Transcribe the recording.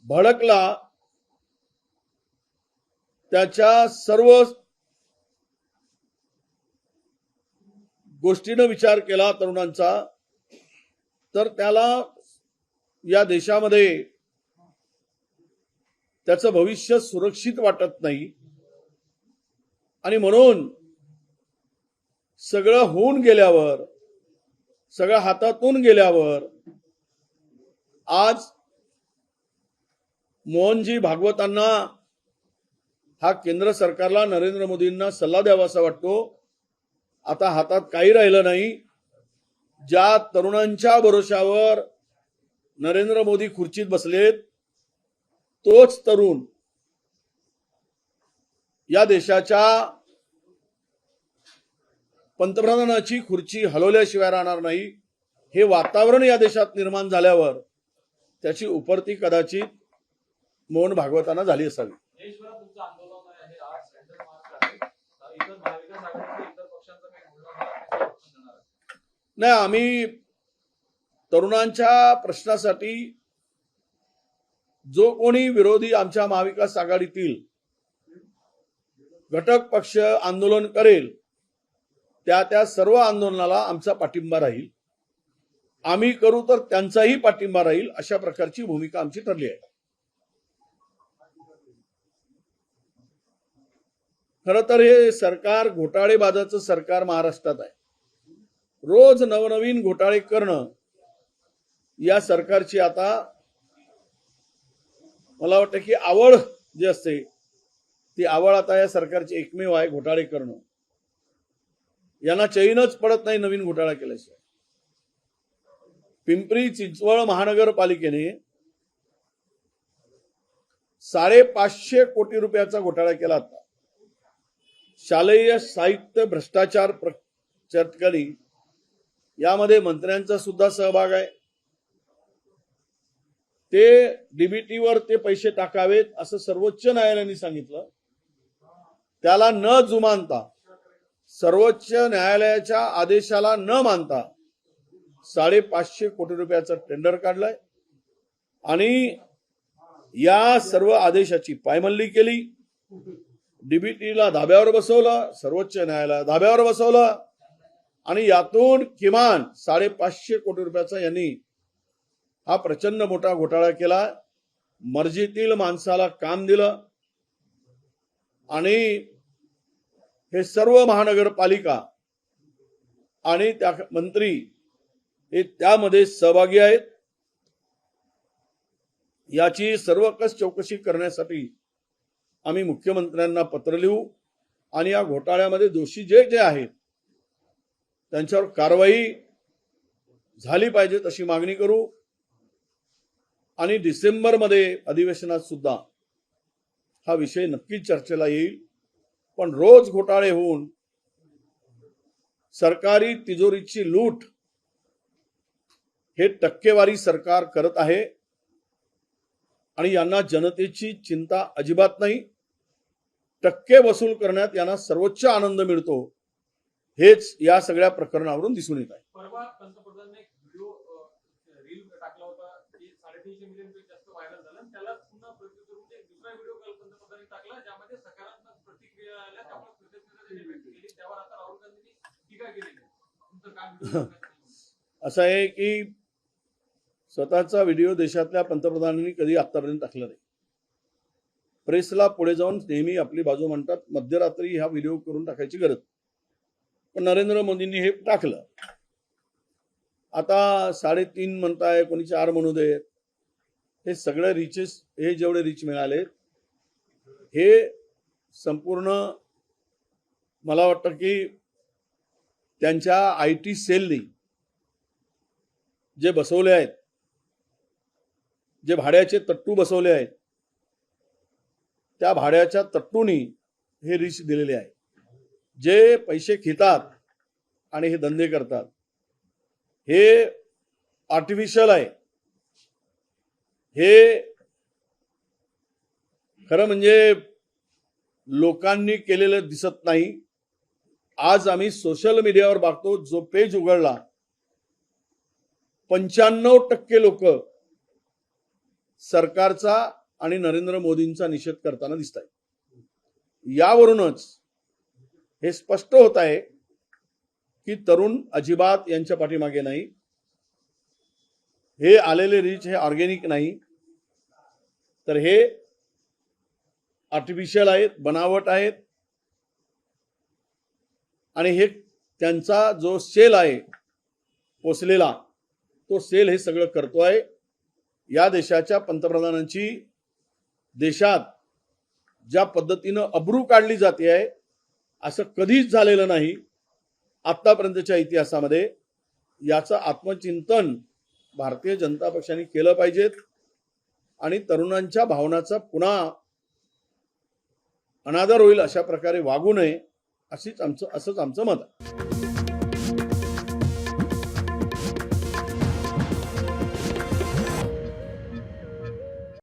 भडकला, त्याच्या सर्व गोष्टीनं विचार केला तरुणांचा, तर त्याला या देशामध्ये त्याचं भविष्य सुरक्षित वाटत नाही. आणि म्हणून सगळं होऊन गेल्यावर, सगळं हातातून गेल्यावर आज मोहनजी भागवतांना हा केंद्र सरकारला, नरेंद्र मोदींना सल्ला द्यावा असा वाटतो. आता हातात काही राहिलं नाही. ज्या तरुणांच्या भरोशावर नरेंद्र मोदी खुर्चीत बसलेत, तोच तरुण या देशाच्या पंतप्रधानाची खुर्ची हलवल्याशिवाय राहणार नाही. हे वातावरण या देशात निर्माण झाल्यावर त्याची उपरती कदाचित मोहन भागवतांना झाली असावी. नाही, आम्ही तरुणांच्या प्रश्नासाठी जो कोणी विरोधी आमच्या महाविकास आघाडीतील घटक पक्ष आंदोलन करेल, त्या सर्व आंदोलनाला आमचा पाठिंबा राहील. आम्ही करू तर त्यांचाही पाठिंबा राहील, अशा प्रकारची भूमिका आमची ठरली आहे. खरं तर हे सरकार घोटाळेबाजाचं सरकार महाराष्ट्रात आहे. रोज नवनवीन घोटाळे करणं या सरकारची आता मला वाटतं की आवड जी असते ती आवड आता या सरकारची एकमेव आहे, घोटाळे करणं. यांना चैनच पडत नाही नवीन घोटाळा केल्याशिवाय. पिंपरी चिंचवड महानगरपालिकेने 550 कोटी रुपयाचा घोटाळा केला होता. शालेय साहित्य भ्रष्टाचार प्रकरणी यामध्ये मंत्र्यांचा सुद्धा सहभाग आहे. ते डीबीटीवर ते पैसे टाकावेत असं सर्वोच्च न्यायालयाने सांगितलं. त्याला न जुमानता, सर्वोच्च न्यायालयाच्या आदेशाला न मानता 550 कोटी रुपयाचं टेंडर काढलंय आणि या सर्व आदेशाची पायमल्ली केली. डीबीटीला धाब्यावर बसवलं, सर्वोच्च न्यायालयाला धाब्यावर बसवलं आणि यातून किमान 550 कोटी रुपयाचा यांनी हा प्रचंड मोठा घोटाळा केला. मर्जीतील माणसाला काम दिलं आणि हे सर्व महानगरपालिका आणि त्या मंत्री हे त्यामध्ये सहभागी आहेत. याची सर्वकष चौकशी करण्यासाठी आम्ही मुख्यमंत्र्यांना पत्र लिहू आणि या घोटाळ्यामध्ये दोषी जे आहेत त्यांच्यावर कारवाई झाली पाहिजे तशी मागणी करू. आणि डिसेंबरमध्ये अधिवेशनात सुद्धा हा विषय नक्कीच चर्चेला येईल. पण रोज घोटाळे होऊन सरकारी तिजोरीची लूट हे टक्केवारी सरकार करत आहे आणि यांना जनतेची चिंता अजिबात नाही. टक्के वसूल करण्यात यांना सर्वोच्च आनंद मिळतो, हेच या सगळ्या प्रकरणावरून दिसून येत आहे. परवा पंतप्रधानांनी व्हिडिओ रील टाकला होता की 350 मिलियन पेक्षा जास्त व्हायरल झाला. त्याला पुन्हा प्रत्युत्तर म्हणजे दुसरा व्हिडिओ काल पंतप्रधानांनी टाकला ज्यामध्ये सकारात्मक प्रतिक्रिया आल्या, त्यामुळे कृतज्ञता व्यक्त केली. त्यावर आता राहुल गांधींनी टीका केली. तुमचं काय असं आहे की स्वतःचा व्हिडिओ देशातल्या पंतप्रधानांनी कधी आतापर्यंत टाकला नाही. प्रेसला पुढे जाऊन नेहमी आपली बाजू म्हणतात. मध्यरात्री हा व्हिडिओ करून टाकायची गरज, पण नरेंद्र मोदींनी हे टाकलं. आता 3.5 म्हणताय, कोणी 4 म्हणू देत. हे सगळे रिचेस, हे जेवढे रिच मिळाले हे संपूर्ण मला वाटतं की त्यांच्या IT सेलनी जे बसवले आहेत, जे भाड्याचे तट्टू बसवले आहेत, त्या भाड्याच्या तट्टूनी हे रिच दिलेले आहे. जे पैसे घेतात आणि हे धंदे करतात हे आर्टिफिशियल आहे. हे खरं म्हणजे लोकांनी केलेलं दिसत नाही. आज आम्ही सोशल मीडियावर बघतो, जो पेज उघडला 95% लोक सरकारचा आणि नरेंद्र मोदींचा निषेध करताना दिसत आहे। यावरूनच हे स्पष्ट होत आहे की तरुण अजिबात यांच्या पाठीमागे नाही। हे आलेले रीच हे ऑर्गेनिक नाही, तर हे आर्टिफिशियल आहेत, बनावट आहेत। आणि हे त्यांचा जो सेल आहे पोचलेला, तो सेल हे सगळं करतोय। या देशाच्या पंतप्रधानांची देशात ज्या पद्धतीनं अब्रू काढली जाते आहे, असं कधीच झालेलं नाही आतापर्यंतच्या इतिहासामध्ये। याचं आत्मचिंतन भारतीय जनता पक्षाने केलं पाहिजेत आणि तरुणांच्या भावनाचा पुन्हा अनादर होईल अशा प्रकारे वागू नये, असंच आमचं मत आहे।